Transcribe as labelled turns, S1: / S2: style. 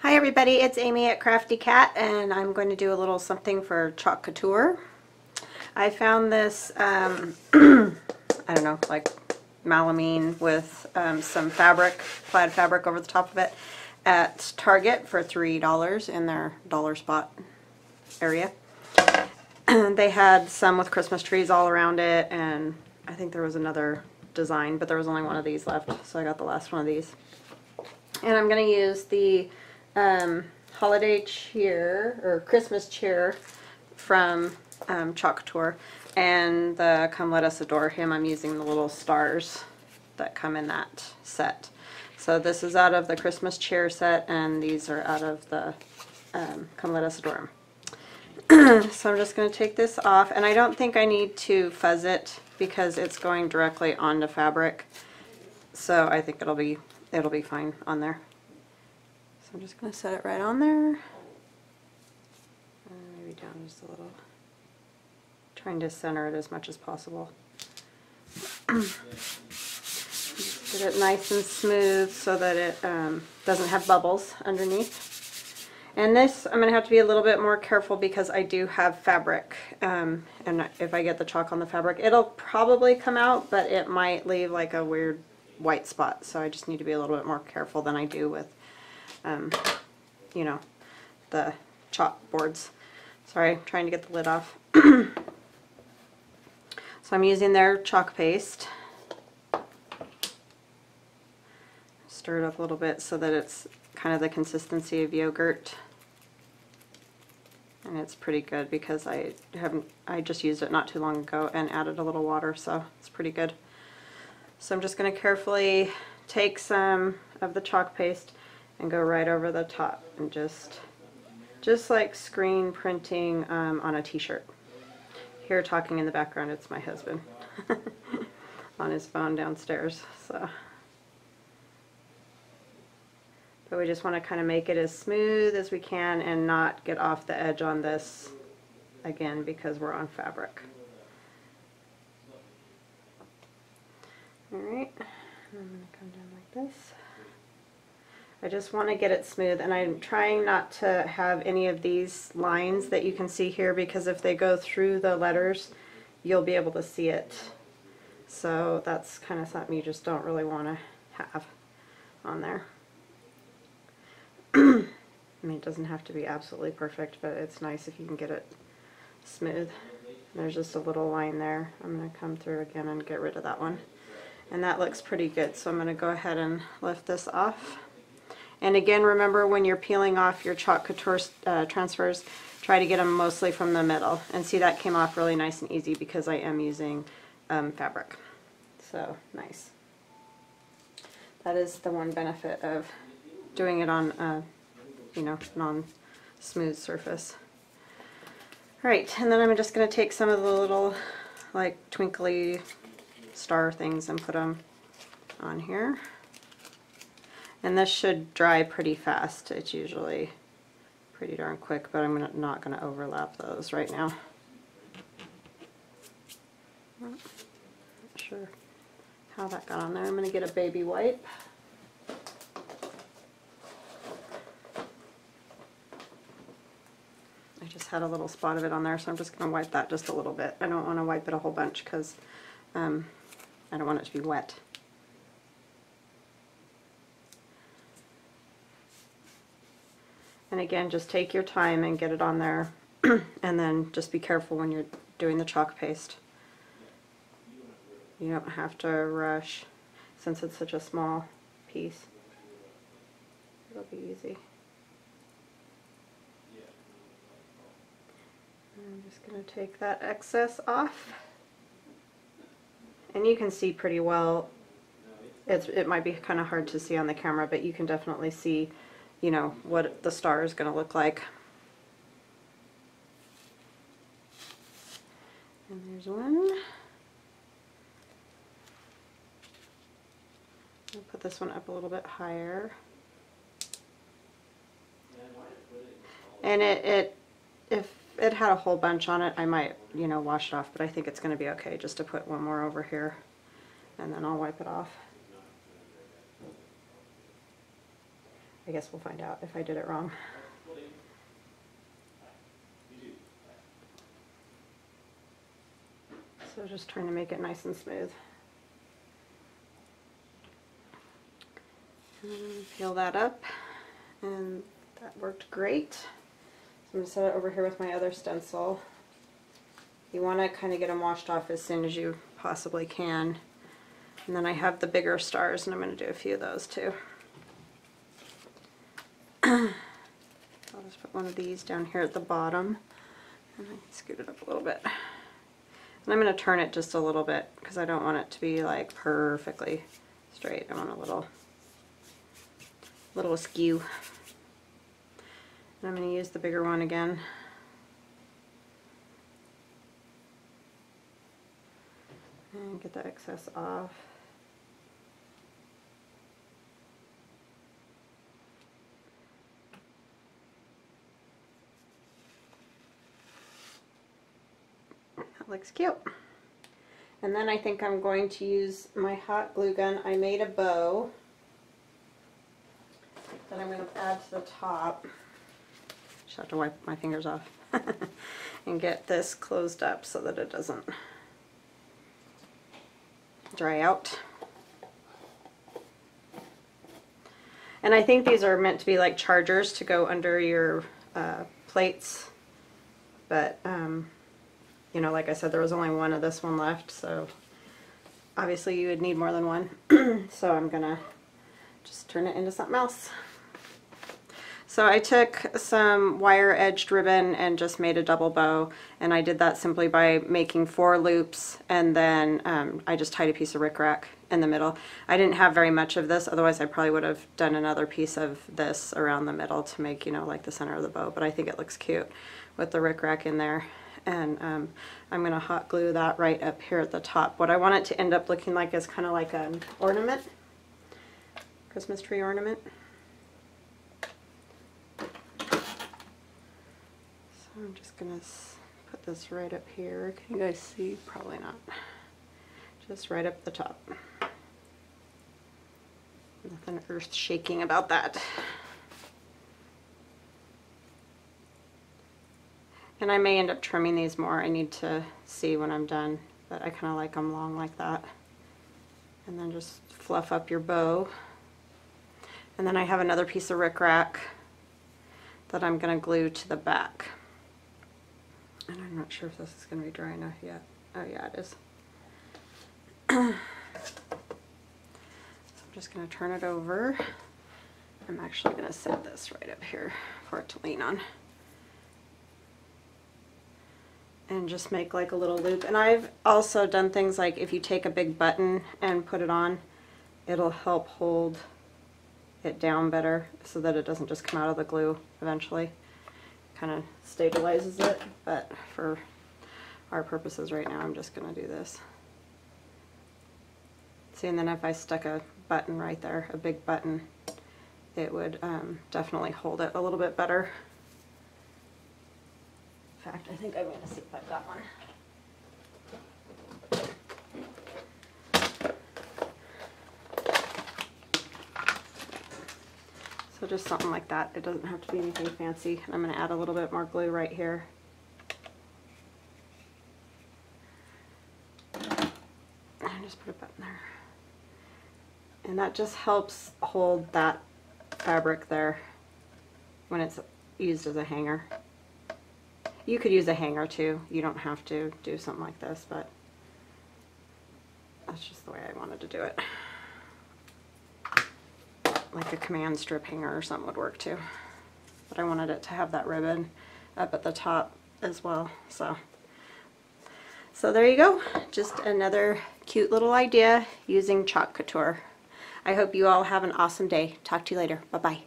S1: Hi everybody, it's Amy at Crafty Cat, and I'm going to do a little something for Chalk Couture. I found this, I don't know, like melamine with some fabric, plaid fabric over the top of it at Target for $3 in their dollar spot area. They had some with Christmas trees all around it, and I think there was another design, but there was only one of these left, so I got the last one of these. And I'm going to use the holiday cheer or Christmas cheer from Chalk Couture, and the Come Let Us Adore Him. I'm using the little stars that come in that set. So this is out of the Christmas cheer set, and these are out of the Come Let Us Adore Him. So I'm just going to take this off, and I don't think I need to fuzz it because it's going directly onto fabric. So I think it'll be fine on there. So I'm just going to set it right on there. Maybe down just a little. Trying to center it as much as possible. Get it nice and smooth so that it doesn't have bubbles underneath. And this, I'm going to have to be a little bit more careful because I do have fabric. And if I get the chalk on the fabric, it'll probably come out, but it might leave like a weird white spot. So I just need to be a little bit more careful than I do with you know, the chalk boards. Sorry, I'm trying to get the lid off. So I'm using their chalk paste. Stir it up a little bit so that it's kind of the consistency of yogurt. And it's pretty good because I just used it not too long ago and added a little water, so it's pretty good. So I'm just going to carefully take some of the chalk paste and go right over the top and just like screen printing on a t-shirt. Here talking in the background, it's my husband on his phone downstairs. So, but we just want to kind of make it as smooth as we can and not get off the edge on this again because we're on fabric. Alright, I'm going to come down like this. I just want to get it smooth, and I'm trying not to have any of these lines that you can see here because if they go through the letters, you'll be able to see it. So that's kind of something you just don't really want to have on there. I mean, it doesn't have to be absolutely perfect, but it's nice if you can get it smooth. There's just a little line there. I'm going to come through again and get rid of that one. And that looks pretty good, so I'm going to go ahead and lift this off. And again, remember when you're peeling off your Chalk Couture transfers, try to get them mostly from the middle. And see, that came off really nice and easy because I am using fabric. So, nice. That is the one benefit of doing it on, you know, non-smooth surface. Alright, and then I'm just going to take some of the little, like, twinkly star things and put them on here. And this should dry pretty fast. It's usually pretty darn quick, but I'm not going to overlap those right now. Not sure how that got on there. I'm going to get a baby wipe. I just had a little spot of it on there, so I'm just going to wipe that just a little bit. I don't want to wipe it a whole bunch because I don't want it to be wet. And again, just take your time and get it on there, and then just be careful when you're doing the chalk paste. You don't have to rush since it's such a small piece. It'll be easy. I'm just going to take that excess off. And you can see pretty well. It might be kind of hard to see on the camera, but you can definitely see, you know, what the star is going to look like. And there's one. I'll put this one up a little bit higher. And if it had a whole bunch on it, I might, you know, wash it off, but I think it's going to be okay just to put one more over here, and then I'll wipe it off. I guess we'll find out if I did it wrong. So just trying to make it nice and smooth. And peel that up, and that worked great. So I'm going to set it over here with my other stencil. You want to kind of get them washed off as soon as you possibly can. And then I have the bigger stars, and I'm going to do a few of those too. I'll just put one of these down here at the bottom, and I can scoot it up a little bit. And I'm going to turn it just a little bit because I don't want it to be like perfectly straight. I want a little askew. And I'm going to use the bigger one again. And get the excess off. That looks cute. And then I think I'm going to use my hot glue gun. I made a bow that I'm going to add to the top. Just have to wipe my fingers off and get this closed up so that it doesn't dry out. And I think these are meant to be like chargers to go under your plates, but you know, like I said, there was only one of this one left, so obviously you would need more than one. So I'm gonna just turn it into something else. So I took some wire edged ribbon and just made a double bow, and I did that simply by making 4 loops, and then I just tied a piece of rickrack in the middle. I didn't have very much of this, otherwise I probably would have done another piece of this around the middle to make, you know, like the center of the bow, but I think it looks cute with the rickrack in there. And I'm going to hot glue that right up here at the top. What I want it to end up looking like is kind of like an ornament, Christmas tree ornament. So I'm just going to put this right up here. Can you guys see? Probably not. Just right up the top. Nothing earth shaking about that. And I may end up trimming these more. I need to see when I'm done, but I kind of like them long like that. And then just fluff up your bow. And then I have another piece of rickrack that I'm going to glue to the back. And I'm not sure if this is going to be dry enough yet. Oh yeah, it is. So I'm just going to turn it over. I'm actually going to set this right up here for it to lean on. And just make like a little loop. And I've also done things like if you take a big button and put it on, it'll help hold it down better so that it doesn't just come out of the glue eventually. Kind of stabilizes it, but for our purposes right now I'm just going to do this. See, and then if I stuck a button right there, a big button, it would definitely hold it a little bit better. In fact, I think I'm going to see if I've got one. So just something like that. It doesn't have to be anything fancy. And I'm going to add a little bit more glue right here. And just put a button there. And that just helps hold that fabric there when it's used as a hanger. You could use a hanger too. You don't have to do something like this, but that's just the way I wanted to do it. Like a command strip hanger or something would work too. But I wanted it to have that ribbon up at the top as well. So there you go. Just another cute little idea using chalk couture. I hope you all have an awesome day. Talk to you later. Bye-bye.